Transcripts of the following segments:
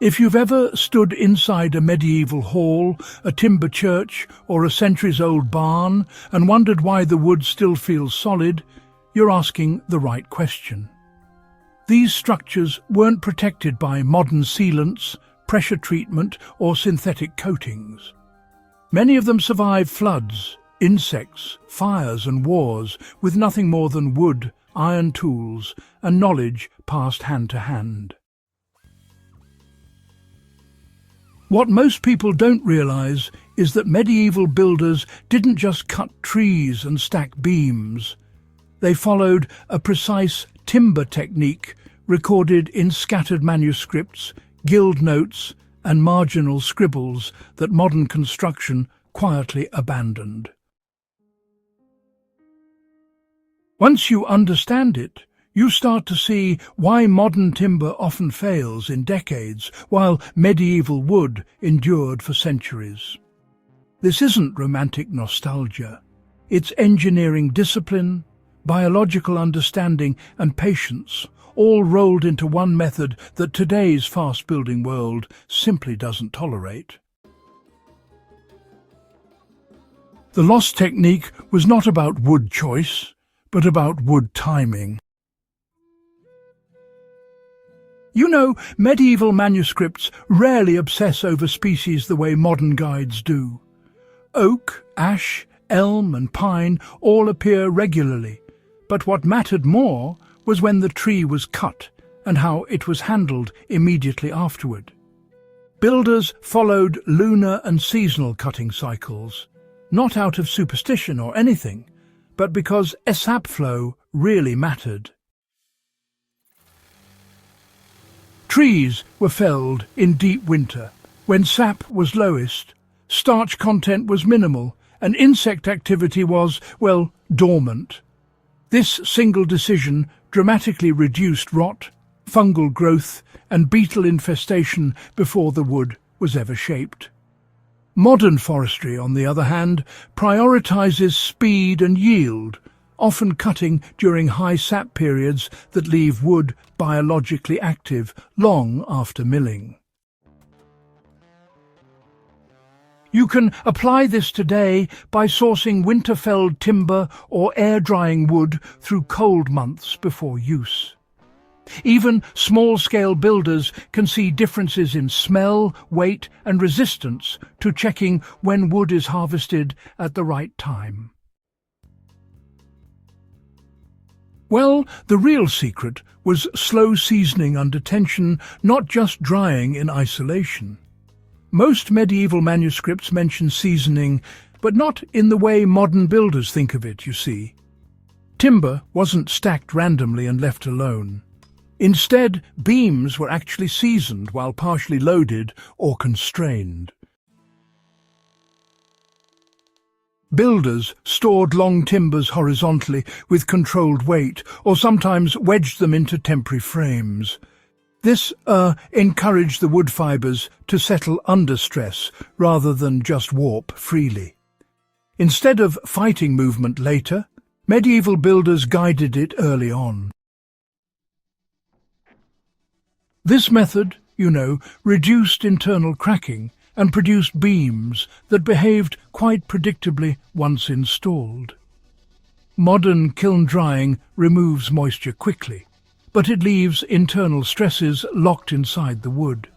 If you've ever stood inside a medieval hall, a timber church, or a centuries-old barn and wondered why the wood still feels solid, you're asking the right question. These structures weren't protected by modern sealants, pressure treatment, or synthetic coatings. Many of them survived floods, insects, fires and wars with nothing more than wood, iron tools, and knowledge passed hand to hand. What most people don't realize is that medieval builders didn't just cut trees and stack beams. They followed a precise timber technique recorded in scattered manuscripts, guild notes, and marginal scribbles that modern construction quietly abandoned. Once you understand it, you start to see why modern timber often fails in decades, while medieval wood endured for centuries. This isn't romantic nostalgia. It's engineering discipline, biological understanding and patience, all rolled into one method that today's fast-building world simply doesn't tolerate. The lost technique was not about wood choice, but about wood timing. You know, medieval manuscripts rarely obsess over species the way modern guides do. Oak, ash, elm and pine all appear regularly, but what mattered more was when the tree was cut and how it was handled immediately afterward. Builders followed lunar and seasonal cutting cycles, not out of superstition or anything, but because sap flow really mattered. Trees were felled in deep winter, when sap was lowest, starch content was minimal, and insect activity was, well, dormant. This single decision dramatically reduced rot, fungal growth, and beetle infestation before the wood was ever shaped. Modern forestry, on the other hand, prioritizes speed and yield, often cutting during high sap periods that leave wood biologically active long after milling. You can apply this today by sourcing winter-felled timber or air-drying wood through cold months before use. Even small-scale builders can see differences in smell, weight and resistance to checking when wood is harvested at the right time. Well, the real secret was slow seasoning under tension, not just drying in isolation. Most medieval manuscripts mention seasoning, but not in the way modern builders think of it, you see. Timber wasn't stacked randomly and left alone. Instead, beams were actually seasoned while partially loaded or constrained. Builders stored long timbers horizontally with controlled weight, or sometimes wedged them into temporary frames. This encouraged the wood fibres to settle under stress rather than just warp freely. Instead of fighting movement later, medieval builders guided it early on. This method, reduced internal cracking and produced beams that behaved quite predictably once installed. Modern kiln drying removes moisture quickly, but it leaves internal stresses locked inside the wood.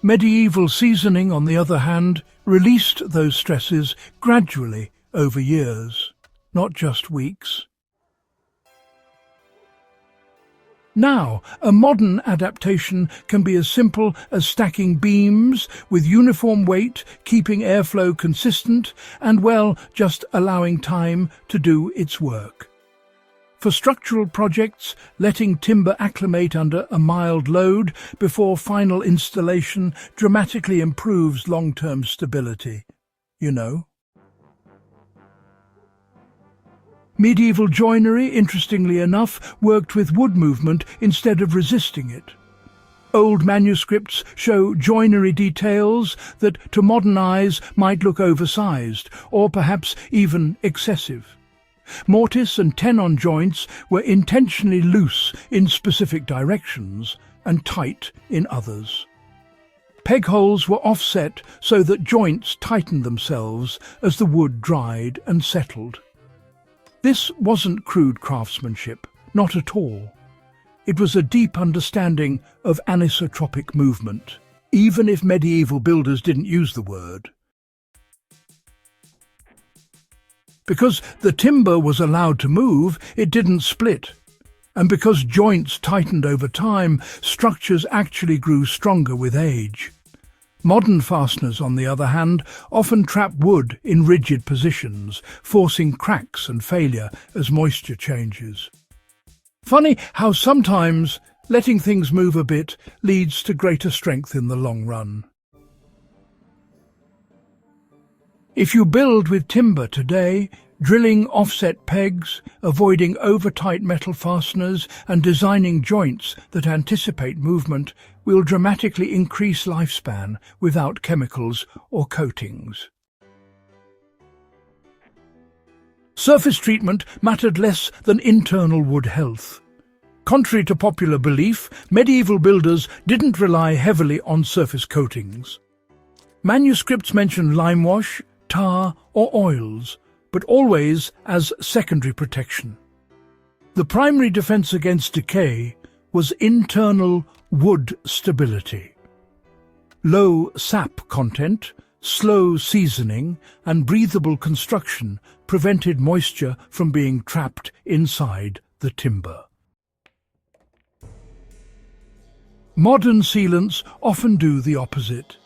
Medieval seasoning, on the other hand, released those stresses gradually over years, not just weeks. Now, a modern adaptation can be as simple as stacking beams with uniform weight, keeping airflow consistent, and, well, just allowing time to do its work. For structural projects, letting timber acclimate under a mild load before final installation dramatically improves long-term stability, Medieval joinery, interestingly enough, worked with wood movement instead of resisting it. Old manuscripts show joinery details that, to modern eyes, might look oversized, or perhaps even excessive. Mortise and tenon joints were intentionally loose in specific directions and tight in others. Peg holes were offset so that joints tightened themselves as the wood dried and settled. This wasn't crude craftsmanship, not at all. It was a deep understanding of anisotropic movement, even if medieval builders didn't use the word. Because the timber was allowed to move, it didn't split. And because joints tightened over time, structures actually grew stronger with age. Modern fasteners, on the other hand, often trap wood in rigid positions, forcing cracks and failure as moisture changes. Funny how sometimes letting things move a bit leads to greater strength in the long run. If you build with timber today, drilling offset pegs, avoiding over-tight metal fasteners and designing joints that anticipate movement will dramatically increase lifespan without chemicals or coatings. Surface treatment mattered less than internal wood health. Contrary to popular belief, medieval builders didn't rely heavily on surface coatings. Manuscripts mention limewash, tar or oils, but always as secondary protection. The primary defense against decay was internal wood stability. Low sap content, slow seasoning, and breathable construction prevented moisture from being trapped inside the timber. Modern sealants often do the opposite.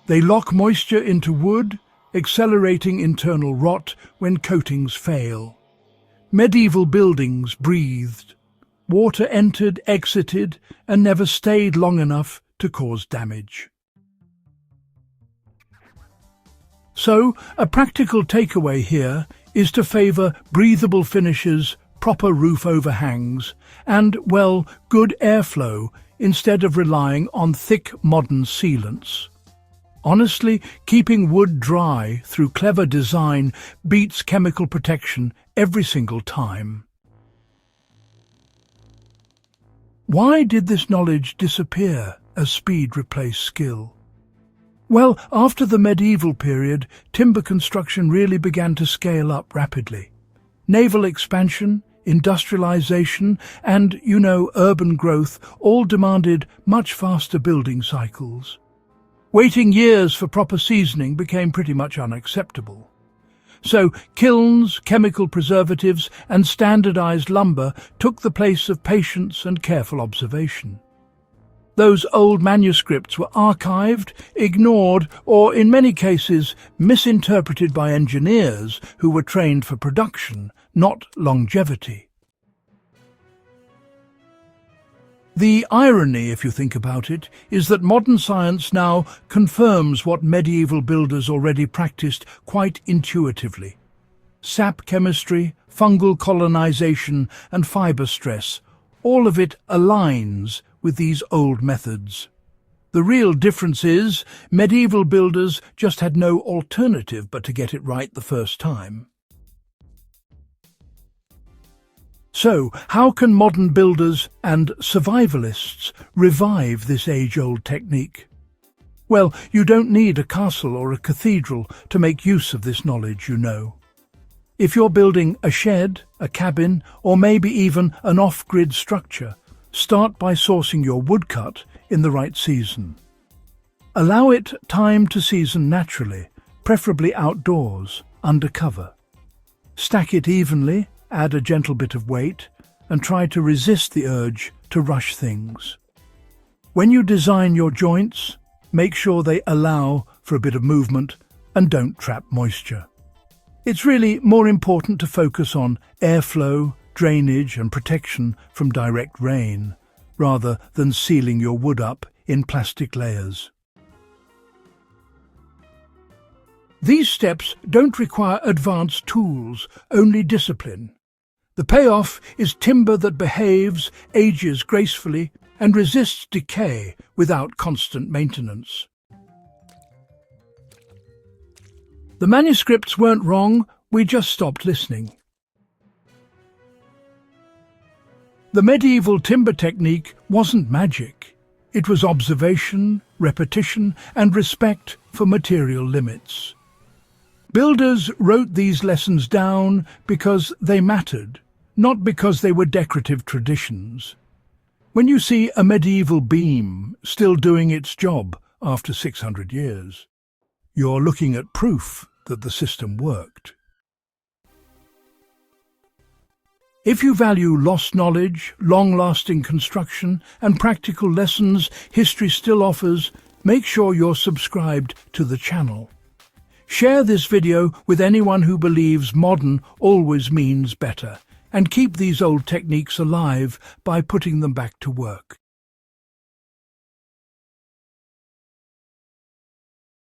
They lock moisture into wood, accelerating internal rot when coatings fail. Medieval buildings breathed. Water entered, exited, and never stayed long enough to cause damage. So, a practical takeaway here is to favour breathable finishes, proper roof overhangs, and, well, good airflow instead of relying on thick modern sealants. Honestly, keeping wood dry through clever design beats chemical protection every single time. Why did this knowledge disappear as speed replaced skill? Well, after the medieval period, timber construction really began to scale up rapidly. Naval expansion, industrialization, and, urban growth all demanded much faster building cycles. Waiting years for proper seasoning became pretty much unacceptable. So kilns, chemical preservatives, and standardized lumber took the place of patience and careful observation. Those old manuscripts were archived, ignored, or in many cases misinterpreted by engineers who were trained for production, not longevity. The irony, if you think about it, is that modern science now confirms what medieval builders already practiced quite intuitively. Sap chemistry, fungal colonization, and fiber stress, all of it aligns with these old methods. The real difference is medieval builders just had no alternative but to get it right the first time. So, how can modern builders and survivalists revive this age-old technique? Well, you don't need a castle or a cathedral to make use of this knowledge, If you're building a shed, a cabin, or maybe even an off-grid structure, start by sourcing your woodcut in the right season. Allow it time to season naturally, preferably outdoors, under cover. Stack it evenly, add a gentle bit of weight, and try to resist the urge to rush things. When you design your joints, make sure they allow for a bit of movement and don't trap moisture. It's really more important to focus on airflow, drainage and protection from direct rain, rather than sealing your wood up in plastic layers. These steps don't require advanced tools, only discipline. The payoff is timber that behaves, ages gracefully, and resists decay without constant maintenance. The manuscripts weren't wrong, we just stopped listening. The medieval timber technique wasn't magic. It was observation, repetition, and respect for material limits. Builders wrote these lessons down because they mattered, not because they were decorative traditions. When you see a medieval beam still doing its job after 600 years, you're looking at proof that the system worked. If you value lost knowledge, long-lasting construction, and practical lessons history still offers, make sure you're subscribed to the channel. Share this video with anyone who believes modern always means better, and keep these old techniques alive by putting them back to work.